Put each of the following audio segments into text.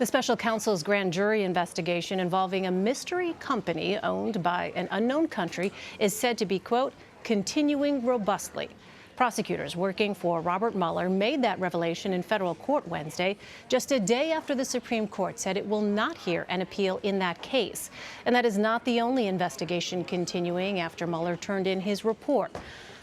The special counsel's grand jury investigation involving a mystery company owned by an unknown country is said to be, quote, continuing robustly. Prosecutors working for Robert Mueller made that revelation in federal court Wednesday, just a day after the Supreme Court said it will not hear an appeal in that case. And that is not the only investigation continuing after Mueller turned in his report.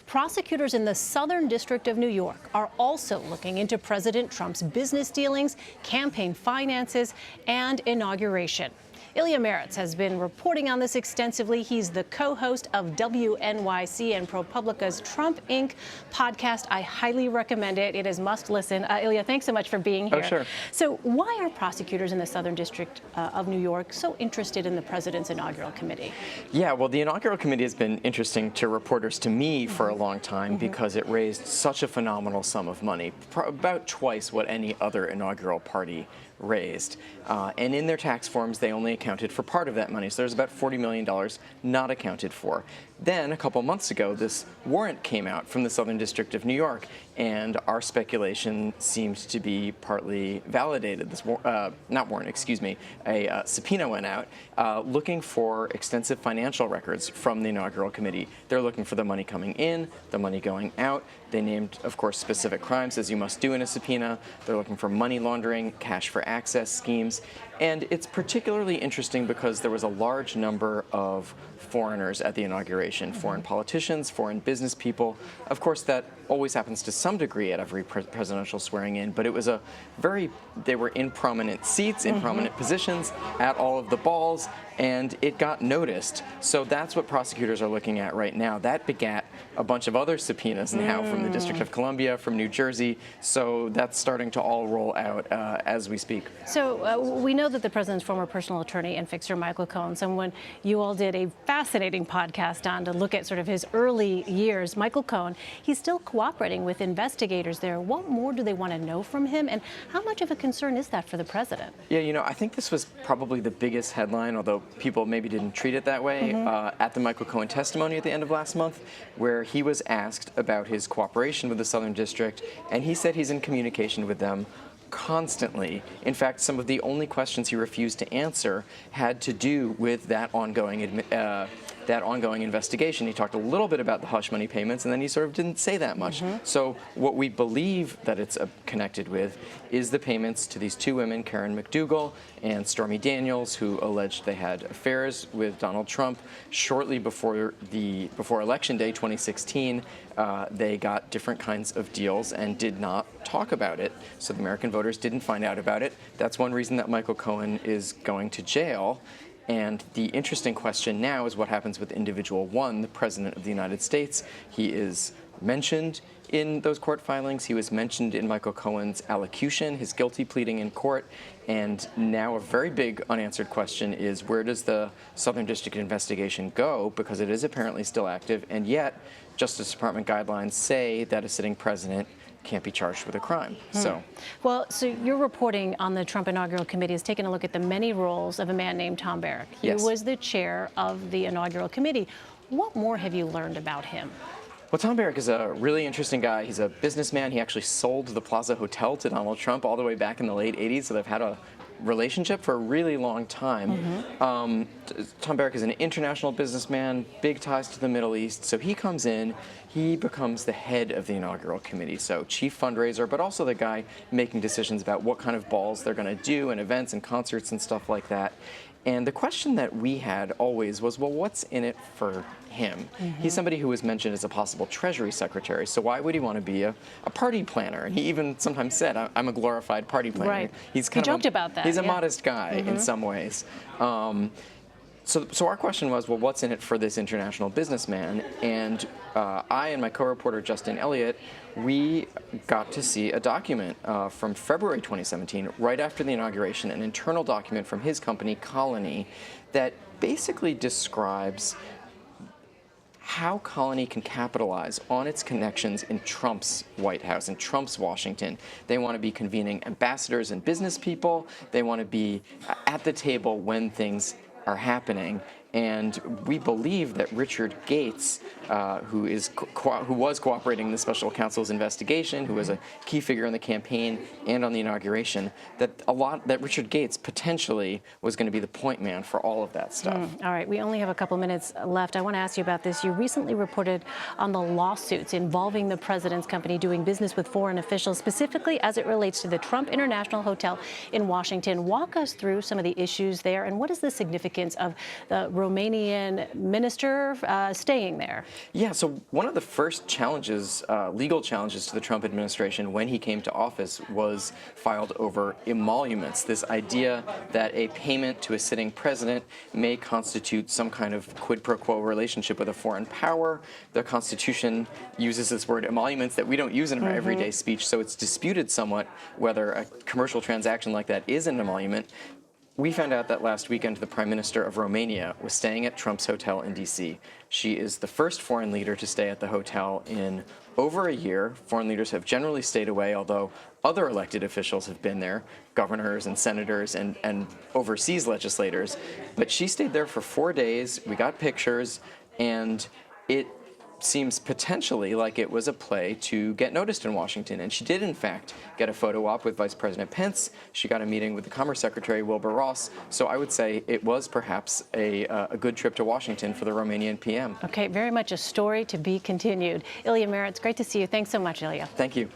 Prosecutors in the Southern District of New York are also looking into President Trump's business dealings, campaign finances, and inauguration. Ilya Marritz has been reporting on this extensively. He's the co-host of WNYC and ProPublica's Trump Inc. podcast. I highly recommend it. It is must listen. Ilya, thanks so much for being here. Oh, sure. So why are prosecutors in the Southern District of New York so interested in the president's inaugural committee? Yeah, well, the inaugural committee has been interesting to reporters, to me, for a long time because it raised such a phenomenal sum of money, about twice what any other inaugural party raised. And in their tax forms, they only accounted for part of that money. So there's about $40 million not accounted for. Then, a couple months ago, this warrant came out from the Southern District of New York, and our speculation seemed to be partly validated. This not warrant, excuse me, a subpoena went out looking for extensive financial records from the inaugural committee. They're looking for the money coming in, the money going out. They named, of course, specific crimes, as you must do in a subpoena. They're looking for money laundering, cash for access schemes. And it's particularly interesting because there was a large number of foreigners at the inauguration, foreign politicians, foreign business people. Of course, that always happens to some degree at every presidential swearing in, but it was they were in prominent seats, in prominent positions, at all of the balls, and it got noticed. So that's what prosecutors are looking at right now. That begat a bunch of other subpoenas now from the District of Columbia, from New Jersey, so that's starting to all roll out as we speak. So we know that the president's former personal attorney and fixer, Michael Cohen, someone you all did a fascinating podcast on to look at sort of his early years. Michael Cohen, he's still cooperating with investigators there. What more do they want to know from him, and how much of a concern is that for the president? Yeah, you know, I think this was probably the biggest headline, although people maybe didn't treat it that way, at the Michael Cohen testimony at the end of last month, where he was asked about his cooperation with the Southern District, and he said he's in communication with them constantly. In fact, some of the only questions he refused to answer had to do with that ongoing investigation. He talked a little bit about the hush money payments, and then he sort of didn't say that much. So what we believe that it's connected with is the payments to these two women, Karen McDougal and Stormy Daniels, who alleged they had affairs with Donald Trump shortly before Election Day 2016. They got different kinds of deals and did not talk about it, so the American voters didn't find out about it. That's one reason that Michael Cohen is going to jail. And the interesting question now is what happens with individual one, the President of the United States. He is mentioned in those court filings. He was mentioned in Michael Cohen's allocution, his guilty pleading in court. And now a very big unanswered question is, where does the Southern District investigation go? Because it is apparently still active, and yet Justice Department guidelines say that a sitting president can't be charged with a crime. So your reporting on the Trump Inaugural Committee has taken a look at the many roles of a man named Tom Barrack. He was the chair of the Inaugural Committee. What more have you learned about him? Well, Tom Barrack is a really interesting guy. He's a businessman. He actually sold the Plaza Hotel to Donald Trump all the way back in the late 80s, so they've had a relationship for a really long time. Tom Barrack is an international businessman, big ties to the Middle East. So he comes in, he becomes the head of the inaugural committee. So chief fundraiser, but also the guy making decisions about what kind of balls they're going to do and events and concerts and stuff like that. And the question that we had always was, well, what's in it for him? He's somebody who was mentioned as a possible Treasury Secretary, so why would he want to be a party planner? And he even sometimes said, I'm a glorified party planner. Right. He joked about that. He's a modest guy in some ways. So our question was, well, what's in it for this international businessman? And I and my co-reporter Justin Elliott, we got to see a document from February 2017, right after the inauguration, an internal document from his company, Colony, that basically describes how Colony can capitalize on its connections in Trump's White House, in Trump's Washington. They want to be convening ambassadors and business people. They want to be at the table when things are happening. And we believe that Richard Gates, who was cooperating in the special counsel's investigation, who was a key figure in the campaign and on the inauguration, that Richard Gates potentially was going to be the point man for all of that stuff. All right, we only have a couple minutes left. I want to ask you about this. You recently reported on the lawsuits involving the president's company doing business with foreign officials, specifically as it relates to the Trump International Hotel in Washington. Walk us through some of the issues there, and what is the significance of the Romanian minister staying there? Yeah, so one of the first challenges, legal challenges to the Trump administration when he came to office was filed over emoluments, this idea that a payment to a sitting president may constitute some kind of quid pro quo relationship with a foreign power. The Constitution uses this word emoluments that we don't use in our everyday speech, so it's disputed somewhat whether a commercial transaction like that is an emolument. We found out that last weekend the Prime Minister of Romania was staying at Trump's hotel in D.C. She is the first foreign leader to stay at the hotel in over a year. Foreign leaders have generally stayed away, although other elected officials have been there, governors and senators and overseas legislators. But she stayed there for 4 days. We got pictures, and it seems potentially like it was a play to get noticed in Washington. And she did, in fact, get a photo op with Vice President Pence. She got a meeting with the Commerce Secretary, Wilbur Ross. So I would say it was perhaps a good trip to Washington for the Romanian PM. Okay, very much a story to be continued. Ilya Marritz, great to see you. Thanks so much, Ilya. Thank you.